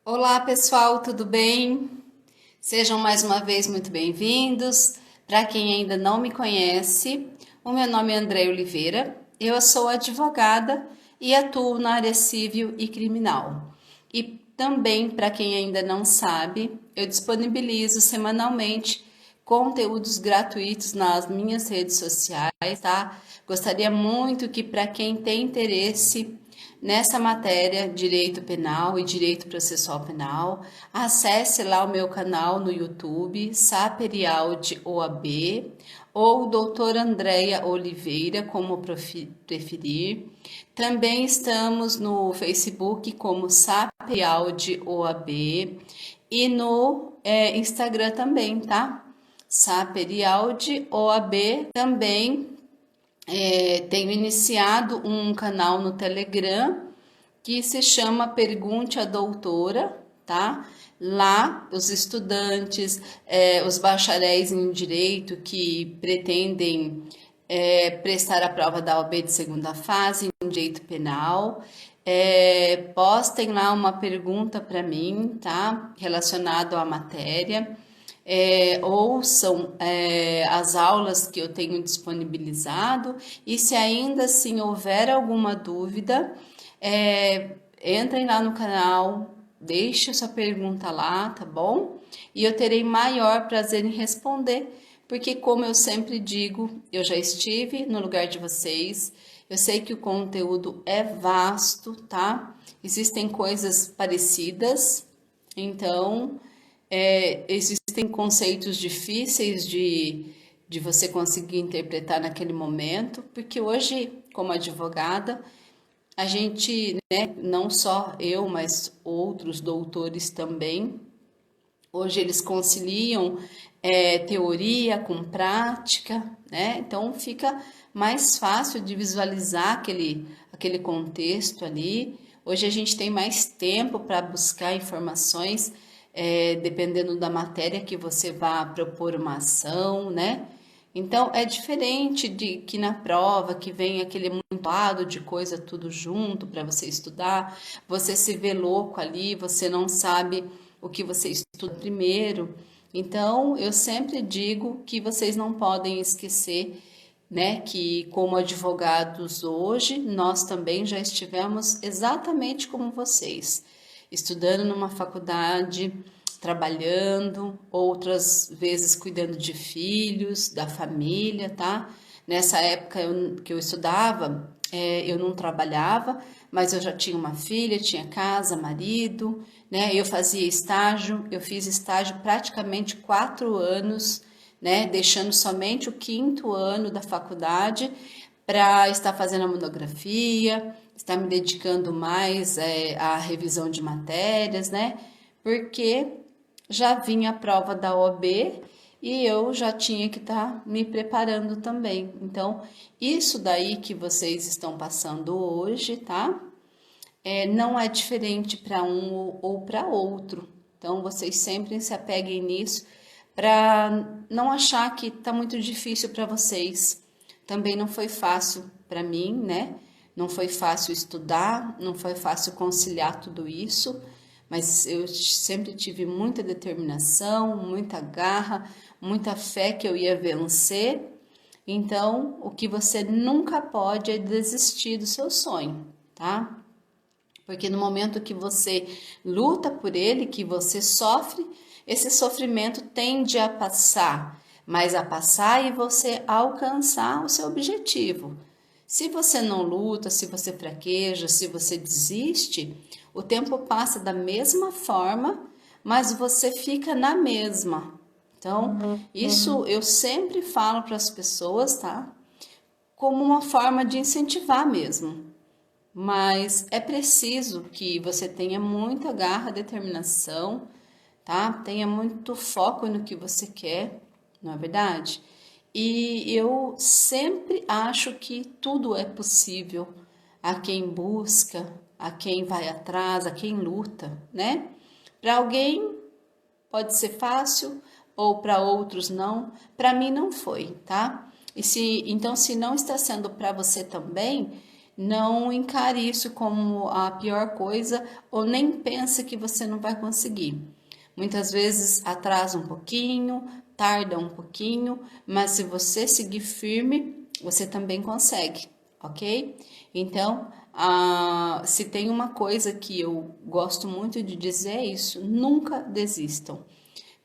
Olá pessoal, tudo bem? Sejam mais uma vez muito bem-vindos. Para quem ainda não me conhece, o meu nome é André Oliveira, eu sou advogada e atuo na área civil e criminal. E também, para quem ainda não sabe, eu disponibilizo semanalmente conteúdos gratuitos nas minhas redes sociais, tá? Gostaria muito que para quem tem interesse nessa matéria, Direito Penal e Direito Processual Penal, acesse lá o meu canal no YouTube, Saperialdi OAB, ou Doutora Andréia Oliveira, como preferir. Também estamos no Facebook como Saperialdi OAB e no Instagram também, tá? Saperialdi OAB também tenho iniciado um canal no Telegram que se chama Pergunte à Doutora, tá? Lá, os estudantes, os bacharéis em direito que pretendem prestar a prova da OAB de segunda fase em direito penal, postem lá uma pergunta para mim, tá? Relacionado à matéria. Ouçam as aulas que eu tenho disponibilizado e se ainda assim houver alguma dúvida, entrem lá no canal, deixe sua pergunta lá, tá bom? E eu terei maior prazer em responder, porque como eu sempre digo, eu já estive no lugar de vocês, eu sei que o conteúdo é vasto, tá? Existem coisas parecidas, então existem conceitos difíceis de você conseguir interpretar naquele momento, porque hoje, como advogada, a gente, né, não só eu, mas outros doutores também, hoje eles conciliam teoria com prática, né? Então fica mais fácil de visualizar aquele contexto ali. Hoje a gente tem mais tempo para buscar informações, dependendo da matéria que você vá propor uma ação, né? Então é diferente de que na prova que vem aquele amontoado de coisa tudo junto para você estudar, você se vê louco ali, você não sabe o que você estuda primeiro. Então eu sempre digo que vocês não podem esquecer, né, que como advogados hoje, nós também já estivemos exatamente como vocês, estudando numa faculdade, trabalhando, outras vezes cuidando de filhos, da família, tá? Nessa época que eu estudava, eu não trabalhava, mas eu já tinha uma filha, tinha casa, marido, né? Eu fazia estágio, eu fiz estágio praticamente 4 anos, né? Deixando somente o quinto ano da faculdade para estar fazendo a monografia, estar me dedicando mais à revisão de matérias, né? Porque já vinha a prova da OAB e eu já tinha que estar me preparando também. Então, isso daí que vocês estão passando hoje, tá? Não é diferente para um ou para outro. Então, vocês sempre se apeguem nisso para não achar que está muito difícil para vocês. Também não foi fácil para mim, né? Não foi fácil estudar, não foi fácil conciliar tudo isso, mas eu sempre tive muita determinação, muita garra, muita fé que eu ia vencer. Então, o que você nunca pode é desistir do seu sonho, tá? Porque no momento que você luta por ele, que você sofre, esse sofrimento tende a passar, mas a passar e você alcançar o seu objetivo. Se você não luta, se você fraqueja, se você desiste, o tempo passa da mesma forma, mas você fica na mesma. Então, isso eu sempre falo para as pessoas, tá? Como uma forma de incentivar mesmo. Mas é preciso que você tenha muita garra, determinação, tá? Tenha muito foco no que você quer, não é verdade? E eu sempre acho que tudo é possível a quem busca, a quem vai atrás, a quem luta, né? Para alguém pode ser fácil ou para outros não. Para mim não foi, tá? E se então se não está sendo para você também, não encare isso como a pior coisa ou nem pense que você não vai conseguir. Muitas vezes atrasa um pouquinho, tarda um pouquinho, mas se você seguir firme, você também consegue, ok? Então, se tem uma coisa que eu gosto muito de dizer é isso: nunca desistam,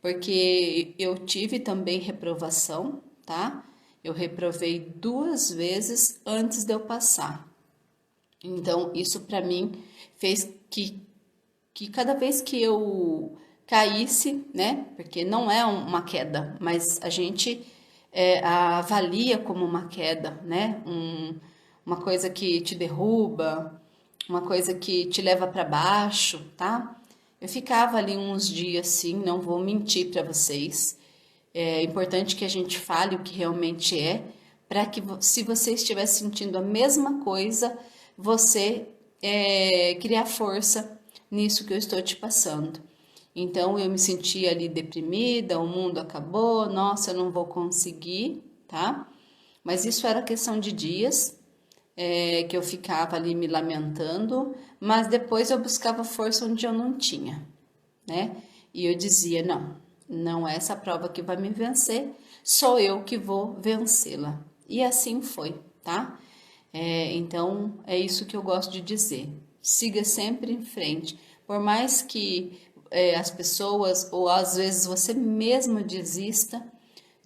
porque eu tive também reprovação, tá? Eu reprovei 2 vezes antes de eu passar. Então, isso para mim fez que cada vez que eu caísse, né? Porque não é uma queda, mas a gente avalia como uma queda, né? Uma coisa que te derruba, uma coisa que te leva para baixo, tá? Eu ficava ali uns dias assim, não vou mentir para vocês. É importante que a gente fale o que realmente é, para que se você estiver sentindo a mesma coisa, você criar força nisso que eu estou te passando. Então eu me senti ali deprimida, o mundo acabou, nossa, eu não vou conseguir, tá? Mas isso era questão de dias, que eu ficava ali me lamentando, mas depois eu buscava força onde eu não tinha, né? E eu dizia: não, não é essa prova que vai me vencer, sou eu que vou vencê-la. E assim foi, tá? Então é isso que eu gosto de dizer. Siga sempre em frente, por mais que as pessoas ou às vezes você mesmo desista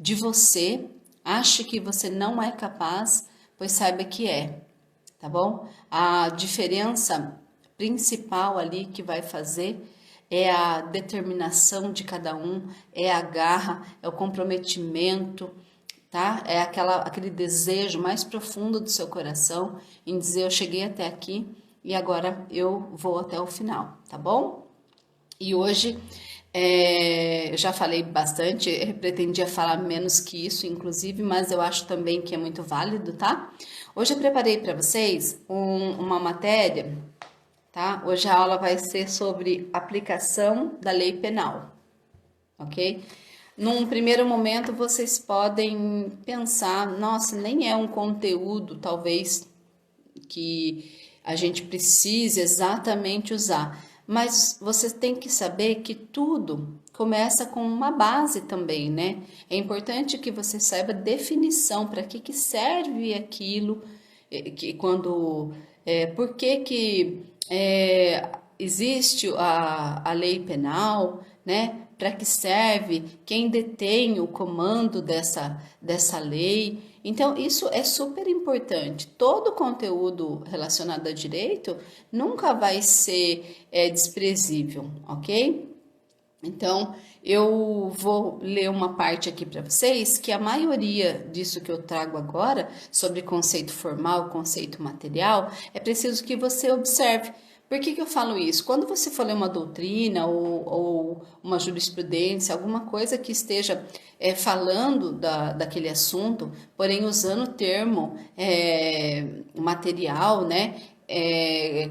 de você, ache que você não é capaz, pois saiba que é, tá bom? A diferença principal ali que vai fazer é a determinação de cada um, é a garra, é o comprometimento, tá? É aquele desejo mais profundo do seu coração em dizer: eu cheguei até aqui e agora eu vou até o final, tá bom? E hoje eu já falei bastante, eu pretendia falar menos que isso, inclusive, mas eu acho também que é muito válido, tá? Hoje eu preparei para vocês uma matéria, tá? Hoje a aula vai ser sobre aplicação da lei penal, ok? Num primeiro momento vocês podem pensar: nossa, nem é um conteúdo talvez que a gente precise exatamente usar, mas você tem que saber que tudo começa com uma base também, né? É importante que você saiba definição, para que serve aquilo, que quando, por que existe a lei penal, né? Para que serve, quem detém o comando dessa lei. Então, isso é super importante. Todo conteúdo relacionado a direito nunca vai ser desprezível, ok? Então, eu vou ler uma parte aqui para vocês, que a maioria disso que eu trago agora, sobre conceito formal, conceito material, é preciso que você observe. Por que eu falo isso? Quando você for ler uma doutrina ou uma jurisprudência, alguma coisa que esteja falando daquele assunto, porém usando o termo material, né?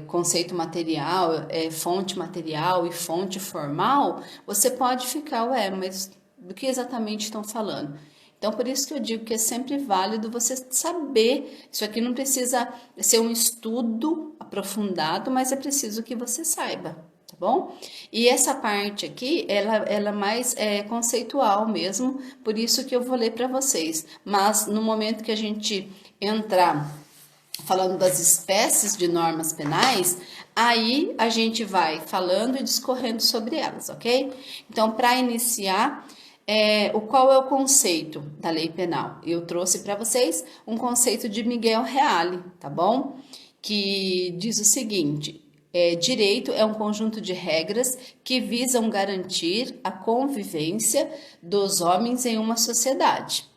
Conceito material, fonte material e fonte formal, você pode ficar: ué, mas do que exatamente estão falando? Então, por isso que eu digo que é sempre válido você saber. Isso aqui não precisa ser um estudo aprofundado, mas é preciso que você saiba, tá bom? E essa parte aqui, ela é mais conceitual mesmo, por isso que eu vou ler para vocês. Mas no momento que a gente entrar falando das espécies de normas penais, aí a gente vai falando e discorrendo sobre elas, ok? Então, para iniciar, qual é o conceito da lei penal? Eu trouxe para vocês um conceito de Miguel Reale, tá bom? Que diz o seguinte: direito é um conjunto de regras que visam garantir a convivência dos homens em uma sociedade.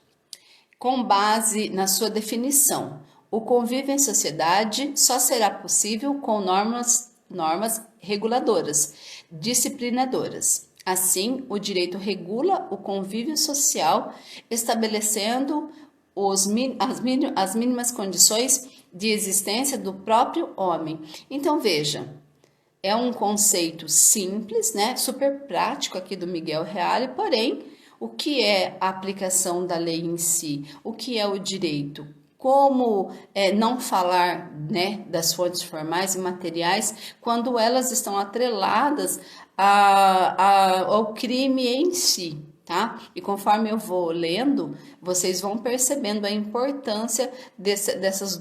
Com base na sua definição, o convívio em sociedade só será possível com normas reguladoras, disciplinadoras. Assim, o direito regula o convívio social, estabelecendo as mínimas condições de existência do próprio homem. Então, veja, é um conceito simples, né? Super prático aqui do Miguel Reale, porém, o que é a aplicação da lei em si? O que é o direito? como não falar, né, das fontes formais e materiais quando elas estão atreladas ao crime em si, tá? E conforme eu vou lendo, vocês vão percebendo a importância desses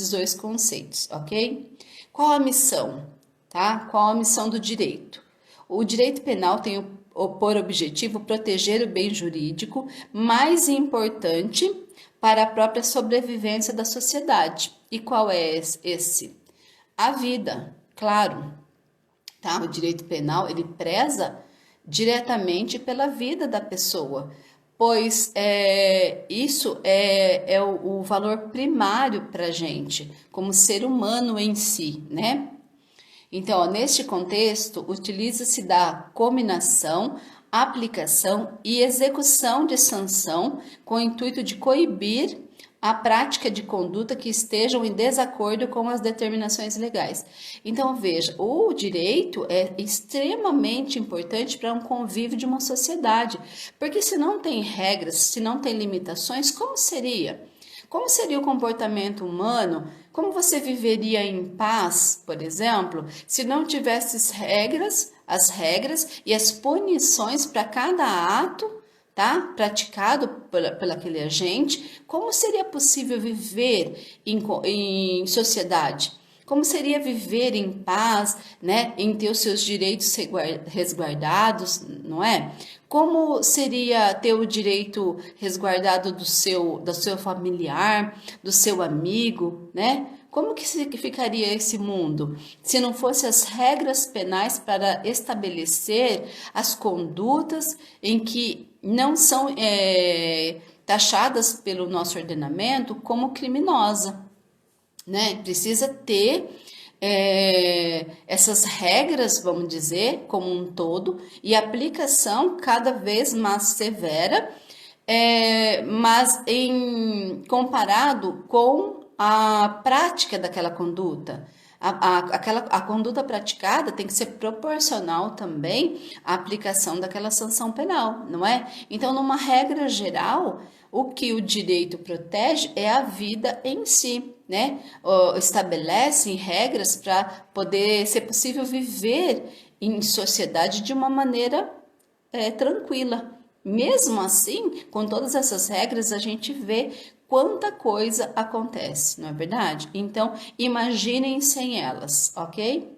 dois conceitos, ok? Qual a missão, tá? Qual a missão do direito? O direito penal tem por objetivo proteger o bem jurídico mais importante para a própria sobrevivência da sociedade. E qual é esse? A vida, claro. Tá? O direito penal, ele preza diretamente pela vida da pessoa, pois isso é o valor primário para a gente, como ser humano em si, né? Então, ó, neste contexto, utiliza-se da cominação, aplicação e execução de sanção com o intuito de coibir a prática de conduta que estejam em desacordo com as determinações legais. Então, veja, o direito é extremamente importante para um convívio de uma sociedade, porque se não tem regras, se não tem limitações, como seria? Como seria o comportamento humano? Como você viveria em paz, por exemplo, se não tivesse as regras e as punições para cada ato, tá, praticado por aquele agente? Como seria possível viver em sociedade? Como seria viver em paz, né, em ter os seus direitos resguardados, não é? Como seria ter o direito resguardado do seu familiar, do seu amigo, né? Como que ficaria esse mundo se não fossem as regras penais para estabelecer as condutas em que não são taxadas pelo nosso ordenamento como criminosas? Né? Precisa ter essas regras, vamos dizer, como um todo, e aplicação cada vez mais severa, mas comparado com a prática daquela conduta. A conduta praticada tem que ser proporcional também à aplicação daquela sanção penal, não é? Então, numa regra geral, o que o direito protege é a vida em si, né? Estabelece regras para poder ser possível viver em sociedade de uma maneira tranquila. Mesmo assim, com todas essas regras, a gente vê quanta coisa acontece, não é verdade? Então, imaginem sem elas, ok?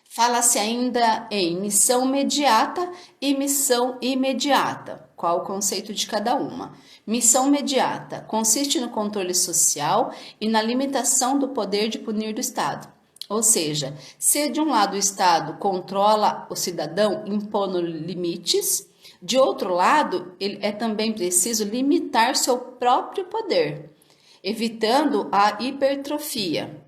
Fala-se ainda em missão imediata e missão imediata. Qual o conceito de cada uma? Missão imediata consiste no controle social e na limitação do poder de punir do Estado. Ou seja, se de um lado o Estado controla o cidadão impondo limites, de outro lado, é também preciso limitar seu próprio poder, evitando a hipertrofia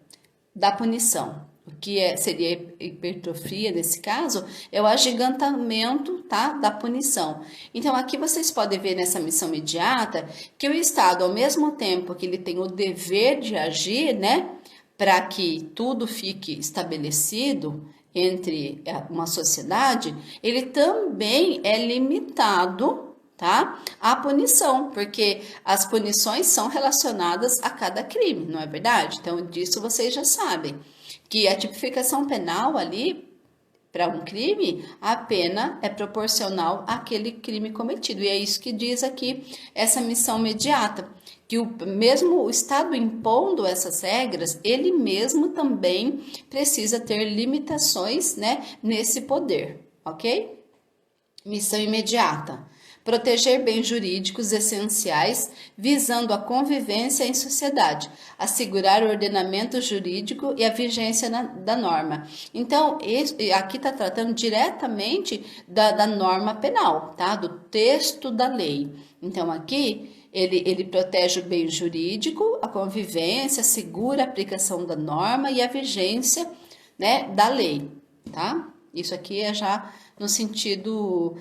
da punição. O que seria hipertrofia nesse caso é o agigantamento, tá, da punição. Então, aqui vocês podem ver nessa missão imediata que o Estado, ao mesmo tempo que ele tem o dever de agir, né, para que tudo fique estabelecido entre uma sociedade, ele também é limitado, tá, à punição, porque as punições são relacionadas a cada crime, não é verdade? Então, disso vocês já sabem, que a tipificação penal ali, para um crime, a pena é proporcional àquele crime cometido. E é isso que diz aqui essa missão imediata, que mesmo o Estado impondo essas regras, ele mesmo também precisa ter limitações, né, nesse poder, ok? Missão imediata. Proteger bens jurídicos essenciais visando a convivência em sociedade, assegurar o ordenamento jurídico e a vigência da norma. Então, aqui está tratando diretamente da norma penal, tá? Do texto da lei. Então, aqui ele protege o bem jurídico, a convivência, assegura a aplicação da norma e a vigência, né, da lei, tá? Isso aqui é já no sentido,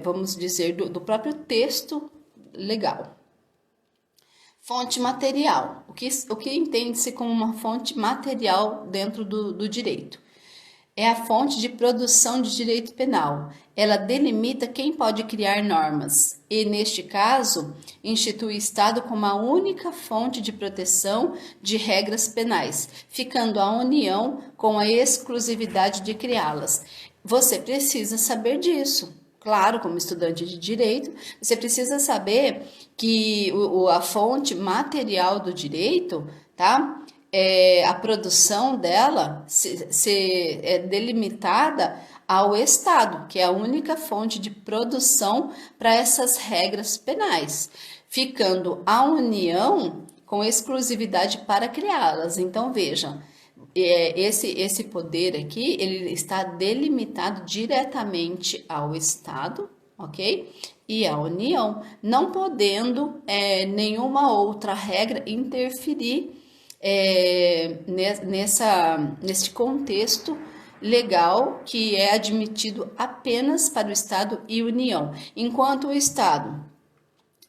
vamos dizer, do próprio texto legal. Fonte material. O que entende-se como uma fonte material dentro do direito? é a fonte de produção de direito penal. Ela delimita quem pode criar normas e, neste caso, institui o Estado como a única fonte de proteção de regras penais, ficando a União com a exclusividade de criá-las. Você precisa saber disso. Claro, como estudante de direito, você precisa saber que a fonte material do direito, tá? A produção dela é delimitada ao Estado, que é a única fonte de produção para essas regras penais, ficando a União com exclusividade para criá-las. Então, vejam, esse poder aqui, ele está delimitado diretamente ao Estado, ok? E à União, não podendo nenhuma outra regra interferir nesse contexto legal que é admitido apenas para o Estado e União. Enquanto o Estado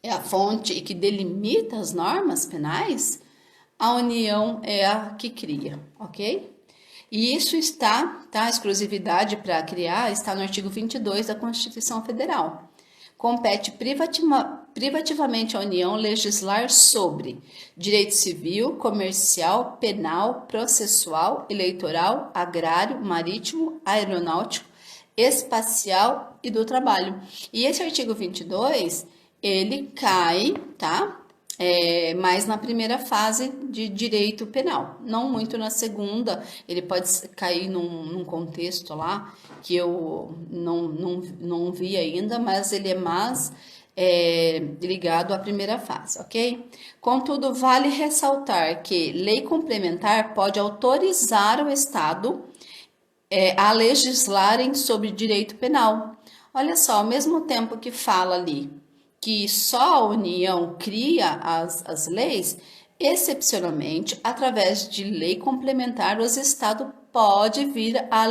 é a fonte e que delimita as normas penais, a União é a que cria, ok? E isso está, tá? A exclusividade para criar está no artigo 22 da Constituição Federal. Compete privativamente à União legislar sobre direito civil, comercial, penal, processual, eleitoral, agrário, marítimo, aeronáutico, espacial e do trabalho. E esse artigo 22, ele cai, tá? Mais na primeira fase de direito penal, não muito na segunda. Ele pode cair num contexto lá que eu não vi ainda, mas ele é mais ligado à primeira fase, ok? Contudo, vale ressaltar que lei complementar pode autorizar o Estado a legislarem sobre direito penal. Olha só, ao mesmo tempo que fala ali que só a União cria as leis, excepcionalmente, através de lei complementar, os Estados podem vir a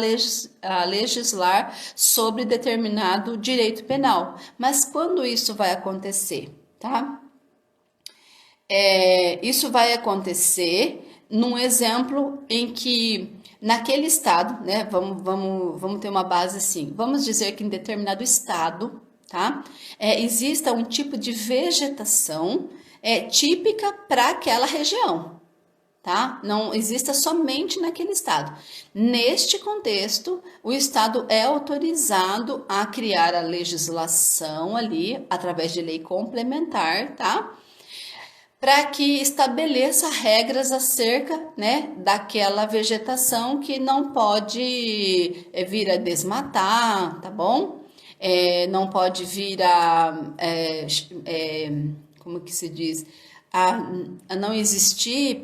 legislar sobre determinado direito penal. Mas quando isso vai acontecer, tá? Isso vai acontecer num exemplo em que naquele estado, né? Vamos ter uma base assim. Vamos dizer que em determinado estado, tá? Exista um tipo de vegetação típica para aquela região, tá? Não exista somente naquele estado. Neste contexto, o estado é autorizado a criar a legislação ali, através de lei complementar, tá? Para que estabeleça regras acerca, né, daquela vegetação que não pode vir a desmatar, tá bom? Não pode vir como que se diz, a não existir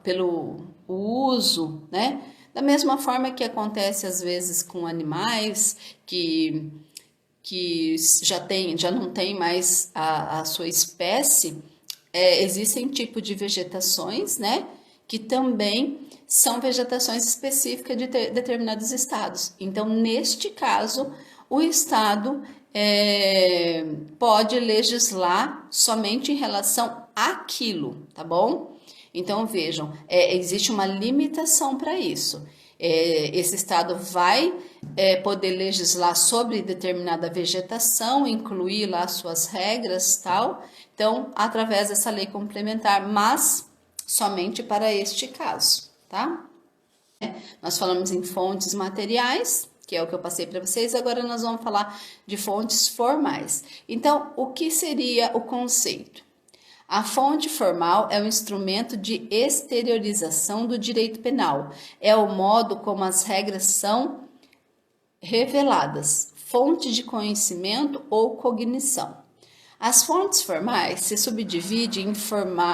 pelo uso, né? Da mesma forma que acontece às vezes com animais que já não tem mais a sua espécie. Existem tipos de vegetações, né, que também são vegetações específicas de determinados estados. Então, neste caso, o estado pode legislar somente em relação àquilo, tá bom? Então, vejam, existe uma limitação para isso. Esse estado vai poder legislar sobre determinada vegetação, incluir lá suas regras, tal. Então, através dessa lei complementar, mas somente para este caso, tá? Nós falamos em fontes materiais, que é o que eu passei para vocês, agora nós vamos falar de fontes formais. Então, o que seria o conceito? A fonte formal é um instrumento de exteriorização do direito penal. É o modo como as regras são reveladas, fonte de conhecimento ou cognição. As fontes formais se subdividem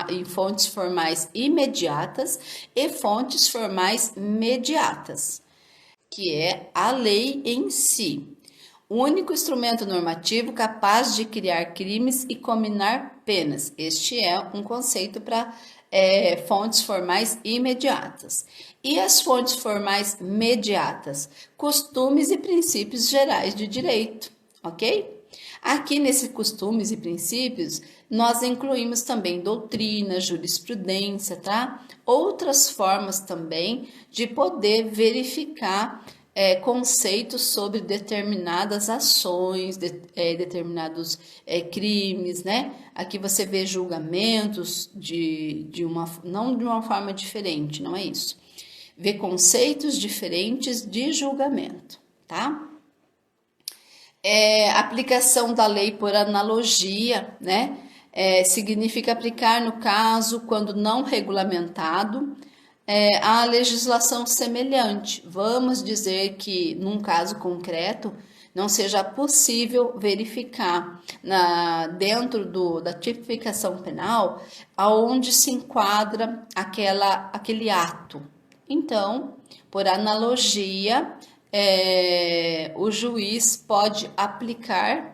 em fontes formais imediatas e fontes formais mediatas, que é a lei em si. O único instrumento normativo capaz de criar crimes e combinar penas. Este é um conceito para fontes formais imediatas. E as fontes formais mediatas? Costumes e princípios gerais de direito, ok? Aqui nesses costumes e princípios, nós incluímos também doutrina, jurisprudência, tá? Outras formas também de poder verificar conceitos sobre determinadas ações, determinados crimes, né? Aqui você vê julgamentos não de uma forma diferente, não é isso. Vê conceitos diferentes de julgamento, tá? Aplicação da lei por analogia, né? Significa aplicar no caso, quando não regulamentado, a legislação semelhante. Vamos dizer que, num caso concreto, não seja possível verificar dentro da tipificação penal aonde se enquadra aquele ato. Então, por analogia, o juiz pode aplicar,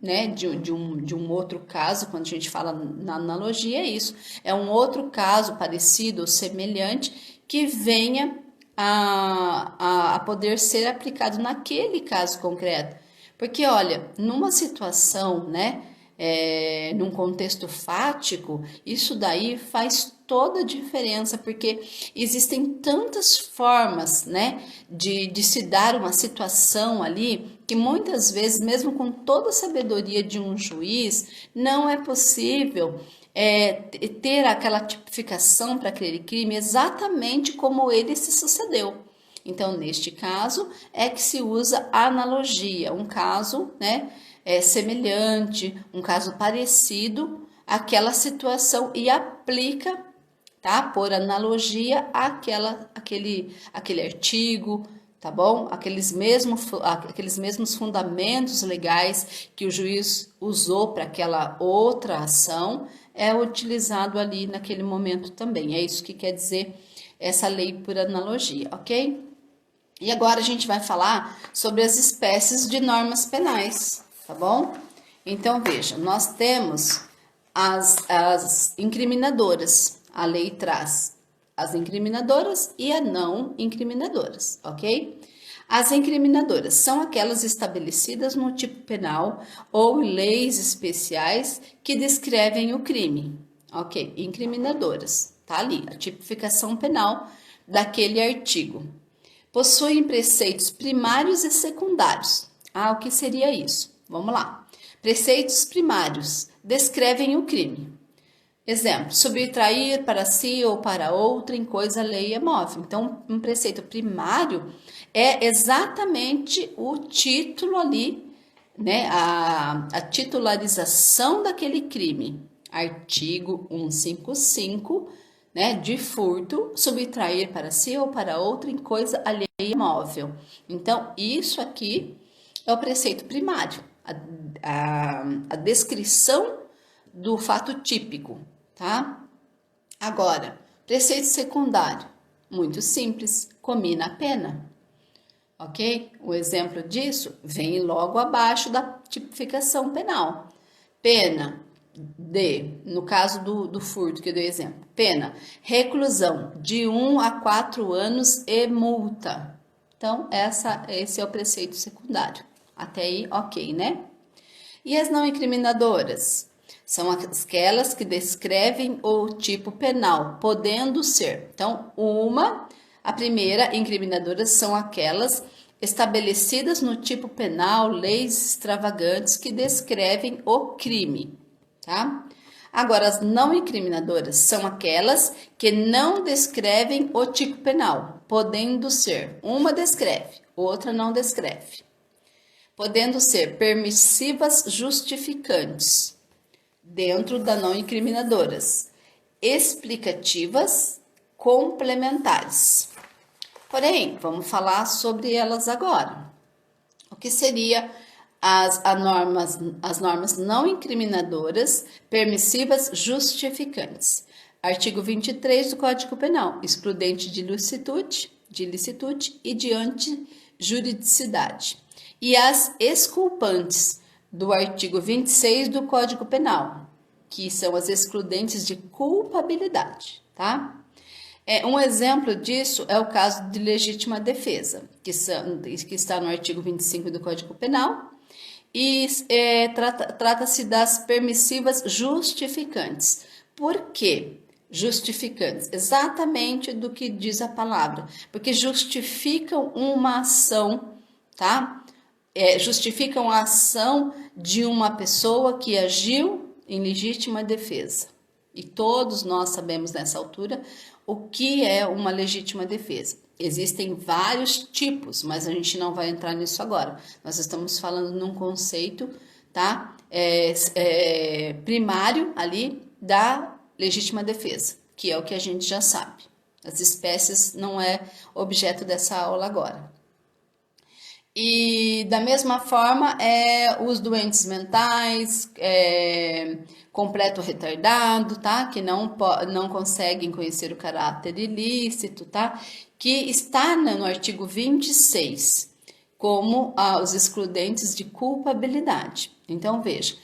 né, de um outro caso. Quando a gente fala na analogia, é isso, é um outro caso parecido ou semelhante que venha a poder ser aplicado naquele caso concreto. Porque, olha, numa situação, né, num contexto fático, isso daí faz toda a diferença, porque existem tantas formas, né, de se dar uma situação ali, que muitas vezes, mesmo com toda a sabedoria de um juiz, não é possível ter aquela tipificação para aquele crime exatamente como ele se sucedeu. Então, neste caso, é que se usa a analogia, um caso, né, semelhante, um caso parecido àquela situação, e aplica, tá, por analogia aquele artigo, tá bom? Aqueles mesmos fundamentos legais que o juiz usou para aquela outra ação é utilizado ali naquele momento também. É isso que quer dizer essa lei por analogia, ok? E agora a gente vai falar sobre as espécies de normas penais, tá bom? Então, veja, nós temos as incriminadoras. A lei traz as incriminadoras e as não incriminadoras, ok? As incriminadoras são aquelas estabelecidas no tipo penal ou leis especiais que descrevem o crime, ok? Incriminadoras, tá ali, a tipificação penal daquele artigo. Possuem preceitos primários e secundários. O que seria isso? Vamos lá. Preceitos primários descrevem o crime. Exemplo, subtrair para si ou para outra em coisa alheia móvel. Então, um preceito primário é exatamente o título ali, né? A titularização daquele crime. Artigo 155, né? De furto, subtrair para si ou para outra em coisa alheia móvel. Então, isso aqui é o preceito primário, a descrição do fato típico, tá? Agora, preceito secundário, muito simples, comina a pena, ok? O exemplo disso vem logo abaixo da tipificação penal. Pena no caso do furto que eu dei exemplo, pena, reclusão de 1 a 4 anos e multa. Então, esse é o preceito secundário. Até aí, ok, né? E as não incriminadoras? São aquelas que descrevem o tipo penal, podendo ser. Então, a primeira incriminadora são aquelas estabelecidas no tipo penal, leis extravagantes que descrevem o crime, tá? Agora, as não incriminadoras são aquelas que não descrevem o tipo penal, podendo ser. Uma descreve, outra não descreve. Podendo ser permissivas justificantes, dentro da não incriminadoras, explicativas, complementares. Porém, vamos falar sobre elas agora. O que seria as normas não incriminadoras, permissivas, justificantes? Artigo 23 do Código Penal, excludente de licitude e de antijuridicidade. E as exculpantes do artigo 26 do Código Penal, que são as excludentes de culpabilidade, tá? Um exemplo disso é o caso de legítima defesa, que está no artigo 25 do Código Penal, e trata-se das permissivas justificantes. Por quê? Justificantes, exatamente do que diz a palavra, porque justificam uma ação, tá? Justificam a ação de uma pessoa que agiu em legítima defesa. E todos nós sabemos nessa altura o que é uma legítima defesa. Existem vários tipos, mas a gente não vai entrar nisso agora. Nós estamos falando num conceito, tá? Primário ali da legítima defesa, que é o que a gente já sabe. As espécies não é objeto dessa aula agora. E da mesma forma, os doentes mentais, completo retardado, tá? Que não conseguem conhecer o caráter ilícito, tá? Que está no artigo 26, como os excludentes de culpabilidade. Então, veja,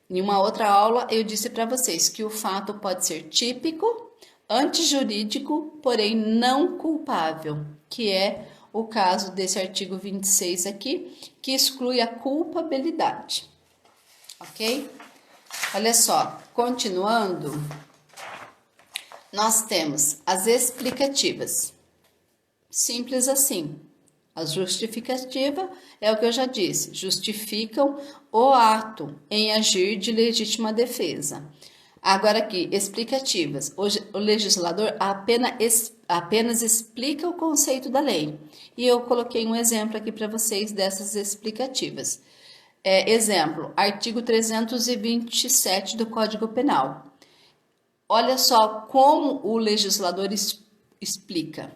em uma outra aula eu disse para vocês que o fato pode ser típico, antijurídico, porém não culpável, que é o caso desse artigo 26 aqui, que exclui a culpabilidade, ok? Olha só, continuando, nós temos as explicativas, simples assim. A justificativa é o que eu já disse, justificam o ato em agir de legítima defesa. Agora aqui, explicativas. O legislador apenas explica o conceito da lei. E eu coloquei um exemplo aqui para vocês dessas explicativas. Exemplo, artigo 327 do Código Penal. Olha só como o legislador explica.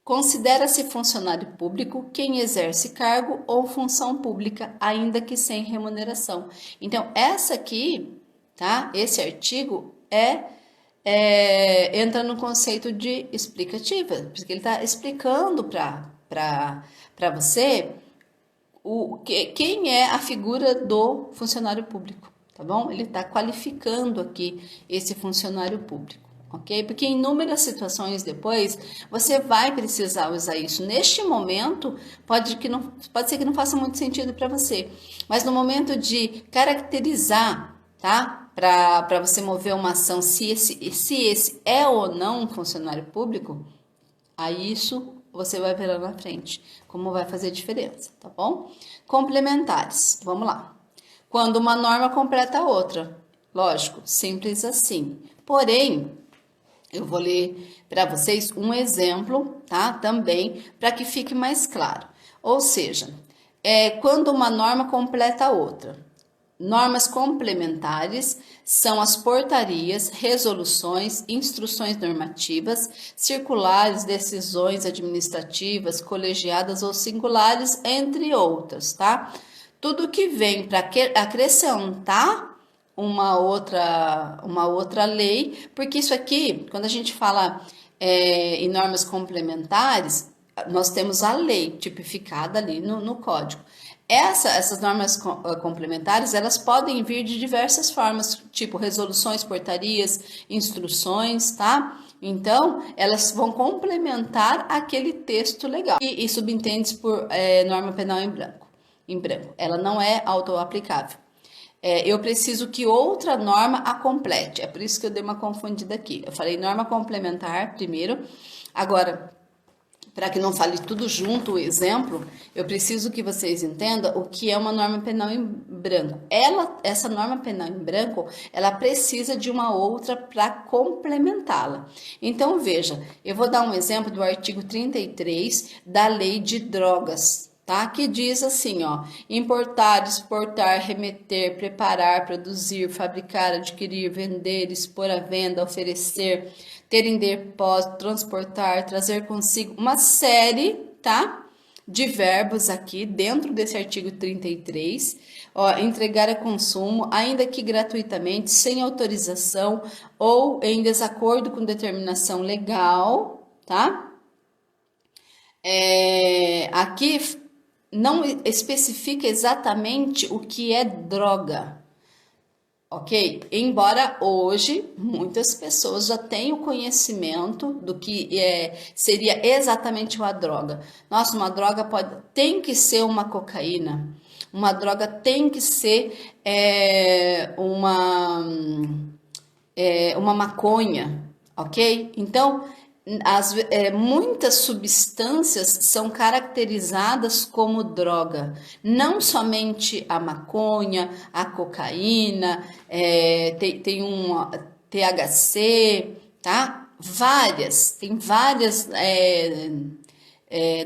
Considera-se funcionário público quem exerce cargo ou função pública, ainda que sem remuneração. Então, essa aqui, tá? Esse artigo entra no conceito de explicativa, porque ele está explicando para você quem é a figura do funcionário público, tá bom? Ele está qualificando aqui esse funcionário público. Ok? Porque em inúmeras situações depois você vai precisar usar isso. Neste momento, pode ser que não faça muito sentido para você, mas no momento de caracterizar, tá? Para você mover uma ação, se esse é ou não um funcionário público, aí isso você vai ver lá na frente, como vai fazer diferença, tá bom? Complementares, vamos lá. Quando uma norma completa a outra, lógico, simples assim. Porém, eu vou ler para vocês um exemplo, tá? Também, para que fique mais claro. Ou seja, quando uma norma completa a outra. Normas complementares são as portarias, resoluções, instruções normativas, circulares, decisões administrativas, colegiadas ou singulares, entre outras, tá? Tudo que vem para acrescentar uma outra lei, porque isso aqui, quando a gente fala em normas complementares, nós temos a lei tipificada ali no código. Essas normas complementares, elas podem vir de diversas formas, tipo resoluções, portarias, instruções, tá? Então, elas vão complementar aquele texto legal e subentende por norma penal em branco. Ela não é autoaplicável. Eu preciso que outra norma a complete. É por isso que eu dei uma confundida aqui. Eu falei norma complementar primeiro. Agora, para que não fale tudo junto o exemplo, eu preciso que vocês entendam o que é uma norma penal em branco. Essa norma penal em branco, ela precisa de uma outra para complementá-la. Então, veja, eu vou dar um exemplo do artigo 33 da Lei de Drogas, tá? Que diz assim, ó, importar, exportar, remeter, preparar, produzir, fabricar, adquirir, vender, expor à venda, oferecer, ter em depósito, transportar, trazer consigo uma série, tá? De verbos aqui dentro desse artigo 33, ó, entregar a consumo, ainda que gratuitamente, sem autorização ou em desacordo com determinação legal, tá? Aqui não especifica exatamente o que é droga, ok? Embora hoje muitas pessoas já tenham conhecimento do que seria exatamente uma droga. Nossa, uma droga tem que ser uma cocaína, uma droga tem que ser uma maconha, ok? Então, muitas substâncias são caracterizadas como droga, não somente a maconha, a cocaína, tem um THC, tá? Tem várias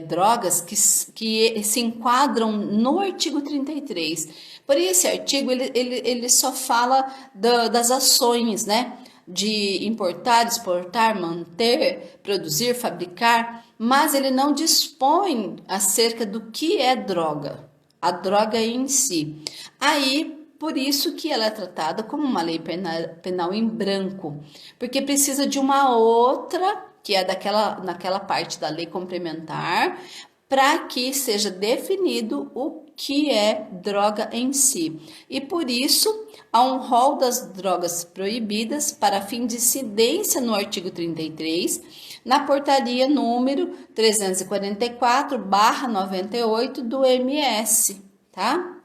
drogas que se enquadram no artigo 33. Por esse artigo, ele só fala das ações, né? De importar, exportar, manter, produzir, fabricar, mas ele não dispõe acerca do que é droga, a droga em si. Aí, por isso que ela é tratada como uma lei penal em branco, porque precisa de uma outra, que é naquela parte da lei complementar, para que seja definido o que é droga em si. E por isso, há um rol das drogas proibidas para fim de incidência no artigo 33, na portaria número 344/98 do MS, tá?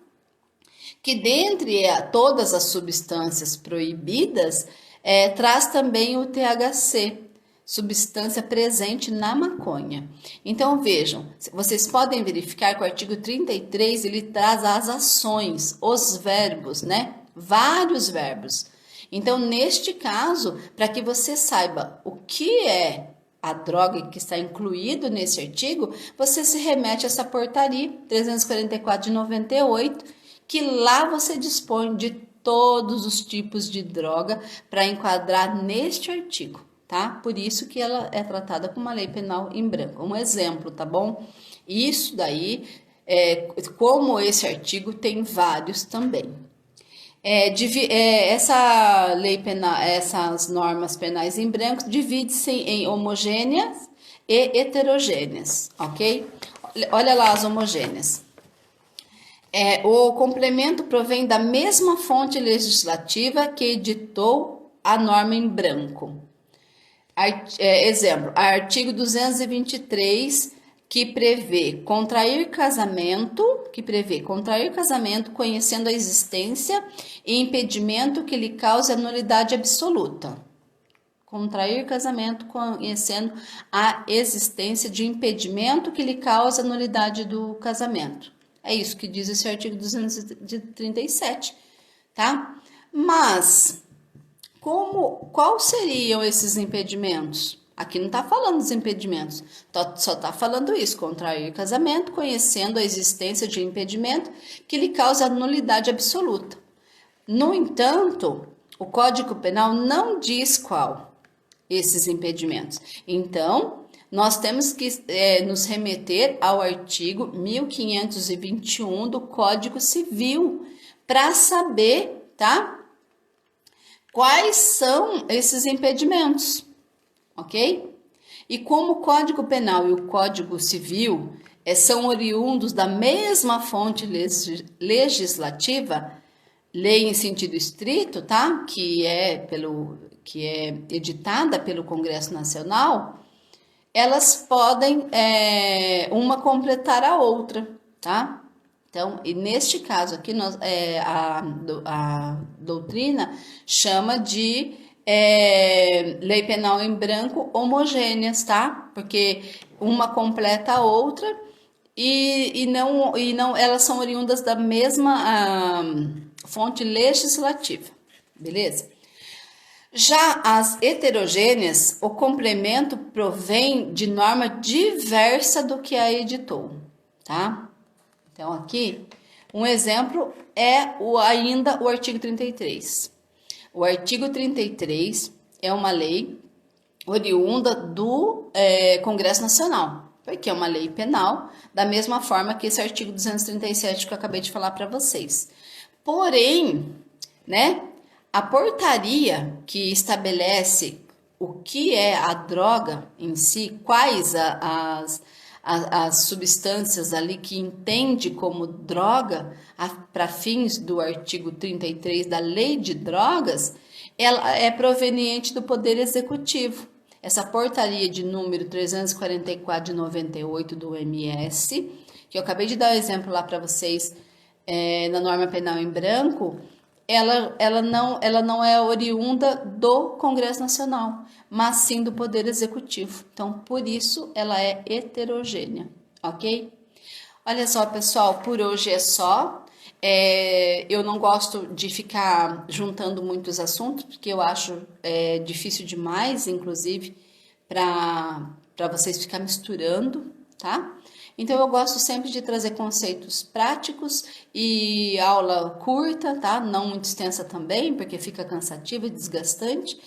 Que dentre todas as substâncias proibidas, traz também o THC, substância presente na maconha. Então, vejam, vocês podem verificar que o artigo 33, ele traz as ações, os verbos, né? Vários verbos. Então, neste caso, para que você saiba o que é a droga que está incluído nesse artigo, você se remete a essa portaria 344 de 98, que lá você dispõe de todos os tipos de droga para enquadrar neste artigo, tá? Por isso que ela é tratada como uma lei penal em branco. Um exemplo, tá bom? Isso daí, como esse artigo tem vários também. Essa lei penal, essas normas penais em branco divide-se em homogêneas e heterogêneas, ok? Olha lá as homogêneas. O complemento provém da mesma fonte legislativa que editou a norma em branco. Exemplo, artigo 223, que prevê contrair casamento conhecendo a existência e impedimento que lhe cause a nulidade absoluta. Contrair casamento conhecendo a existência de impedimento que lhe cause a nulidade do casamento. É isso que diz esse artigo 237, tá? Mas, quais seriam esses impedimentos? Aqui não está falando dos impedimentos, só está falando isso, contrair casamento, conhecendo a existência de impedimento que lhe cause a nulidade absoluta. No entanto, o Código Penal não diz qual esses impedimentos. Então, nós temos que nos remeter ao artigo 1521 do Código Civil para saber, tá? Quais são esses impedimentos, ok? E como o Código Penal e o Código Civil são oriundos da mesma fonte legislativa, lei em sentido estrito, tá? Que é editada pelo Congresso Nacional, elas podem uma completar a outra, tá? Então, e neste caso aqui, a doutrina chama de lei penal em branco homogêneas, tá? Porque uma completa a outra e não elas são oriundas da mesma fonte legislativa, beleza? Já as heterogêneas, o complemento provém de norma diversa do que a editou, tá? Então, aqui, um exemplo ainda o artigo 33. O artigo 33 é uma lei oriunda do Congresso Nacional, porque é uma lei penal, da mesma forma que esse artigo 237 que eu acabei de falar para vocês. Porém, né, a portaria que estabelece o que é a droga em si, quais as substâncias ali que entende como droga para fins do artigo 33 da Lei de Drogas, ela é proveniente do Poder Executivo. Essa portaria de número 344 de 98 do MS, que eu acabei de dar o exemplo lá para vocês na norma penal em branco, ela não é oriunda do Congresso Nacional, mas sim do Poder Executivo. Então, por isso, ela é heterogênea, ok? Olha só, pessoal, por hoje é só. Eu não gosto de ficar juntando muitos assuntos, porque eu acho difícil demais, inclusive, para vocês ficar misturando, tá? Então eu gosto sempre de trazer conceitos práticos e aula curta, tá? Não muito extensa também, porque fica cansativa e desgastante.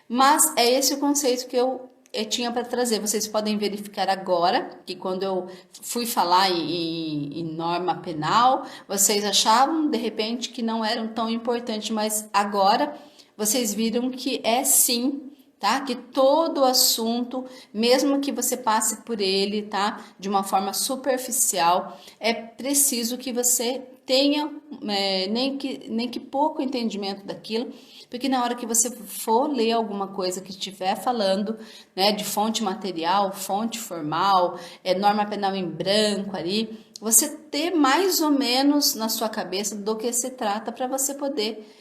Mas é esse o conceito que eu tinha para trazer. Vocês podem verificar agora que quando eu fui falar em norma penal, vocês achavam de repente que não eram tão importantes, mas agora vocês viram que é sim, tá? Que todo assunto, mesmo que você passe por ele, tá? De uma forma superficial, é preciso que você tenha nem que pouco entendimento daquilo, porque na hora que você for ler alguma coisa que estiver falando, né, de fonte material, fonte formal, norma penal em branco ali, você ter mais ou menos na sua cabeça do que se trata para você poder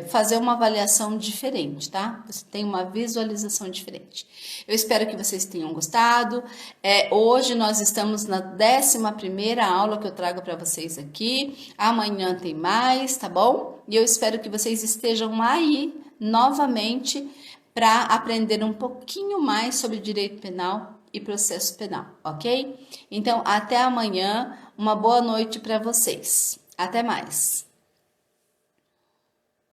fazer uma avaliação diferente, tá? Você tem uma visualização diferente. Eu espero que vocês tenham gostado. Hoje nós estamos na 11ª aula que eu trago para vocês aqui. Amanhã tem mais, tá bom? E eu espero que vocês estejam aí novamente para aprender um pouquinho mais sobre direito penal e processo penal, ok? Então, até amanhã. Uma boa noite para vocês. Até mais.